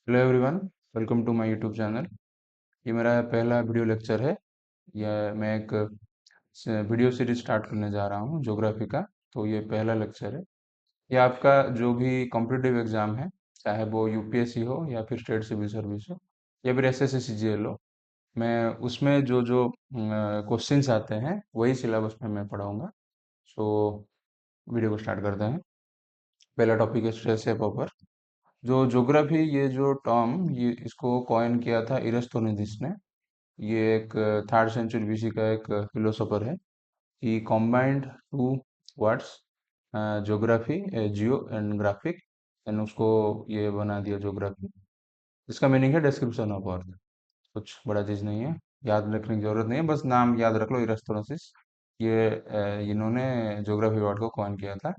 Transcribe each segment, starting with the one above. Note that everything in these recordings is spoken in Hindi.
Hello everyone, welcome to my YouTube channel. ये मेरा पहला वीडियो लेक्चर है। यह मैं एक वीडियो सीरीज स्टार्ट करने जा रहा हूँ ज्योग्राफी का। तो ये पहला लेक्चर है। ये आपका जो भी कॉम्पिटिटिव एग्जाम है, चाहे वो यूपीएससी हो या फिर स्टेट सिविल सर्विस हो या फिर एसएससी सीजीएल हो, मैं उसमें जो जो क्वेश्चंस आते हैं वही सिलेबस में मैं पढ़ाऊंगा। सो वीडियो को स्टार्ट करते हैं। पहला टॉपिक है स्ट्रेस पेपर। जो ज्योग्राफी, ये जो टर्म, ये इसको कॉइन किया था इरास्तोनिदिस ने। ये एक 3rd सेंचुरी बीसी का एक फिलोसोफर है। He combined two words, geography, geo and graphic, and उसको ये बना दिया ज्योग्राफी। इसका मीनिंग है डिस्क्रिप्शन ऑफ अर्थ। कुछ बड़ा चीज नहीं है, याद रखने की जरूरत नहीं है, बस नाम याद रख लो, इरास्तोनिदिस। ये इन्होंने ज्योग्राफी वर्ड को कॉइन किया था।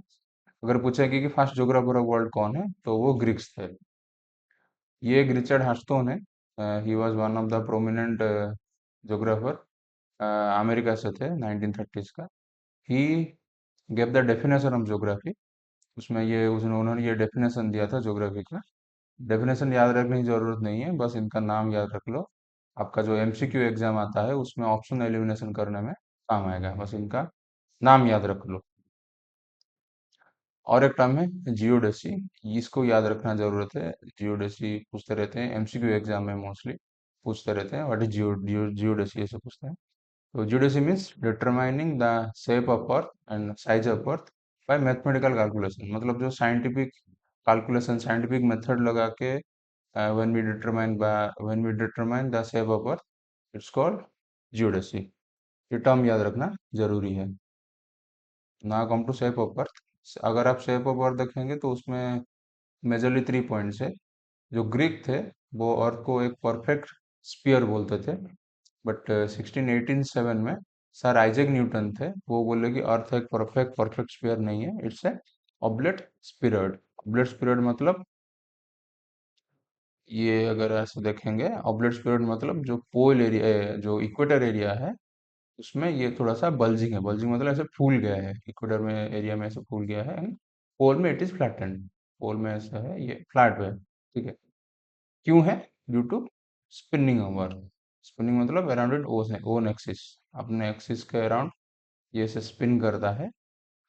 अगर पूछे कि फर्स्ट ज्योग्राफर ऑफ वर्ल्ड कौन है, तो वो ग्रीक्स थे। ये एक रिचर्ड हास्टोन है। He was one of the prominent geographer. America से थे, 1930s का। He gave the definition of geography. उसमें ये उसने उन्होंने ये डेफिनेशन दिया था ज्योग्राफी का। डेफिनेशन याद रखने की जरूरत नहीं है, बस इनका नाम याद रख लो। आपका जो एमसीक्यू एग्जाम आता है उसमें ऑप्शन एलिमिनेशन करने में काम आएगा, बस इनका नाम याद रख लो। और एक टर्म है जियोडेसी। इसको याद रखना जरूरत है। जियोडेसी पूछते रहते हैं एमसीक्यू एग्जाम में, मोस्टली पूछते रहते हैं व्हाट इज जियोडेसी, ऐसे पूछते हैं। तो geodesy means determining the shape of earth and size of earth by mathematical calculation. मतलब जो साइंटिफिक कैलकुलेशन, साइंटिफिक मेथड लगा के when we determine the shape of earth, it's called geodesy. ये टर्म याद रखना जरूरी है। ना come to shape of earth. अगर आप शेप ऑफ अर्थ देखेंगे तो उसमें मेजरली 3 पॉइंट्स है। जो ग्रीक थे वो अर्थ को एक परफेक्ट स्पीयर बोलते थे, बट 1687 में सर आइजैक न्यूटन थे, वो बोले कि अर्थ एक परफेक्ट परफेक्ट स्फीयर नहीं है, इट्स ए ऑब्लेट स्फीरॉइड। ऑब्लेट स्फीरॉइड मतलब, ये अगर ऐसे देखेंगे, ऑब्लेट स्फीरॉइड मतलब जो पोल एरिया, जो इक्वेटर एरिया है, उसमें ये थोड़ा सा बल्जिंग है। बल्जिंग मतलब ऐसे फूल गया है, इक्वेटर में एरिया में ऐसे फूल गया है। पोल में इट इज फ्लैटेंड। पोल में ऐसा है, ये फ्लैट है। ठीक है। क्यों है? Due to spinning of earth. Spinning मतलब अराउंड इट ओन एक्सिस, अपने एक्सिस के अराउंड ये से स्पिन करता है,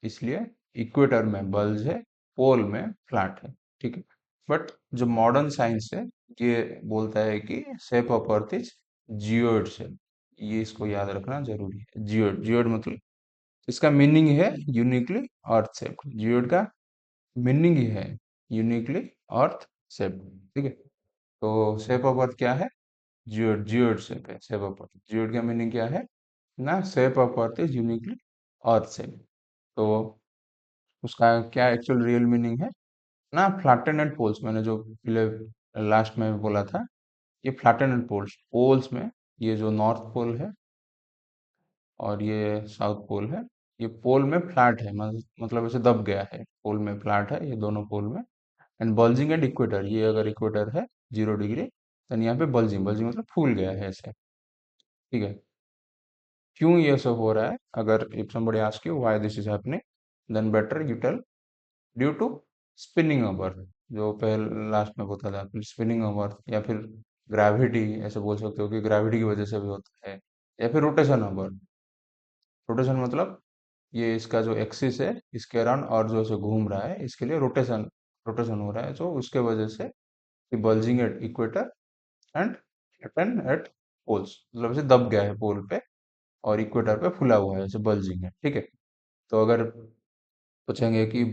इसलिए इक्वेटर में बल्ज है, पोल में फ्लैट है। ठीक है। बट जो मॉडर्न साइंस है, ये बोलता है कि shape of earth is geoid shape. ये इसको याद रखना जरूरी है। जियोइड, जियोइड मतलब इसका मीनिंग है यूनिकली अर्थ शेप। जियोइड का मीनिंग ही है यूनिकली अर्थ शेप। ठीक है। तो शेप ऑफ अर्थ क्या है? जियोइड, जियोइड शेप है शेप ऑफ अर्थ। जियोइड का मीनिंग क्या है? ना shape of earth is uniquely earth shape. तो उसका क्या एक्चुअल रियल मीनिंग है? ना फ्लैटेंड एंड पोल्स, मैंने जो पहले लास्ट में बोला था, ये फ्लैटेंड एंड पोल्स, पोल्स में ये जो नॉर्थ पोल है और ये साउथ पोल है, ये पोल में फ्लैट है, मतलब ऐसे दब गया है, पोल में फ्लैट है ये दोनों पोल में। एंड बल्जिंग एंड इक्वेटर, ये अगर इक्वेटर है 0 डिग्री, देन यहाँ पे बल्जिंग, बल्जिंग मतलब फूल गया है ऐसे। ठीक है। क्यों ये सब हो रहा है? अगर if somebody ask you why this is happening, then better you tell due to spinning of earth. जो पहले लास्ट में होता था, स्पिनिंग ऑफ अर्थ, या फिर ग्रेविटी, ऐसे बोल सकते हो कि ग्रेविटी की वजह से भी होता है, या फिर रोटेशन ऑफ अर्थ। रोटेशन मतलब ये इसका जो एक्सिस है इसके अराउंड और जो ऐसे घूम रहा है, इसके लिए रोटेशन, रोटेशन हो रहा है, तो उसके वजह से bulging at equator and flatten at poles, मतलब ऐसे दब गया है पोल पे और इक्वेटर पे फुला हुआ है, ऐसे बल्जिंग है। ठीक है। तो अगर पूछेंगे कि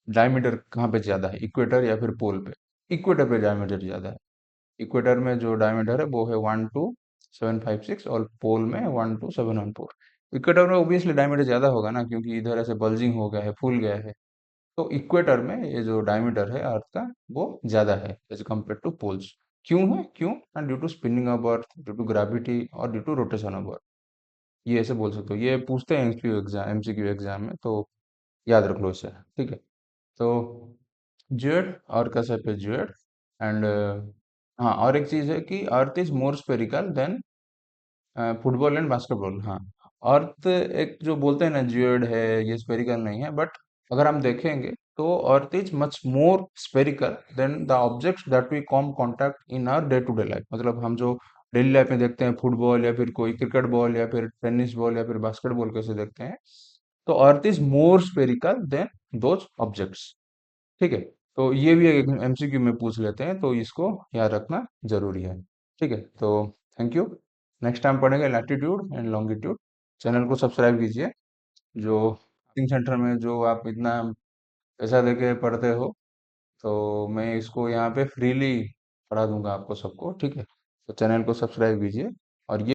डायमीटर कहाँ पे ज्यादा है, इक्वेटर या फिर पोल पे? इक्वेटर पे डायमीटर ज्यादा है। इक्वेटर में जो डायमीटर है वो है 12756, और पोल में 12714। इक्वेटर में ओबियसली डायमीटर ज्यादा होगा ना, क्योंकि इधर ऐसे बल्जिंग हो गया है, फूल गया है। तो इक्वेटर में ये जो डायमीटर है अर्थ का, वो ज्यादा है एज कम्पेयर टू पोल्स। क्यों है? क्यों? Due to spinning of earth, due to gravity, और due to rotation of earth. ये ऐसे बोल सकते हो, ये पूछते हैं एमसीक्यू एग्जाम में, तो याद रख लो इसे। ठीक है। तो जेड और का सेप है जेड। एंड हाँ, और एक चीज है कि earth is more spherical than football and basketball. हाँ, अर्थ एक जो बोलते हैं ना जियोइड है, ये स्पेरिकल नहीं है, बट अगर हम देखेंगे तो earth is much more spherical than the objects that we come contact in our day to day life. मतलब हम जो डेली लाइफ में देखते हैं, फुटबॉल या फिर कोई क्रिकेट बॉल या फिर टेनिस बॉल या फिर बास्केटबॉल कैसे देखते हैं, तो earth is more spherical than those objects. ठीक है। तो ये भी एक एमसीक्यू में पूछ लेते हैं, तो इसको याद रखना जरूरी है। ठीक है। तो थैंक यू। नेक्स्ट टाइम पढ़ेंगे लैटिट्यूड एंड लॉन्गिट्यूड। चैनल को सब्सक्राइब कीजिए। जो कोचिंग सेंटर में जो आप इतना पैसा देके पढ़ते हो, तो मैं इसको यहाँ पे फ्रीली पढ़ा दूंगा आपको सबको। ठीक है। तो चैनल को सब्सक्राइब कीजिए। और ये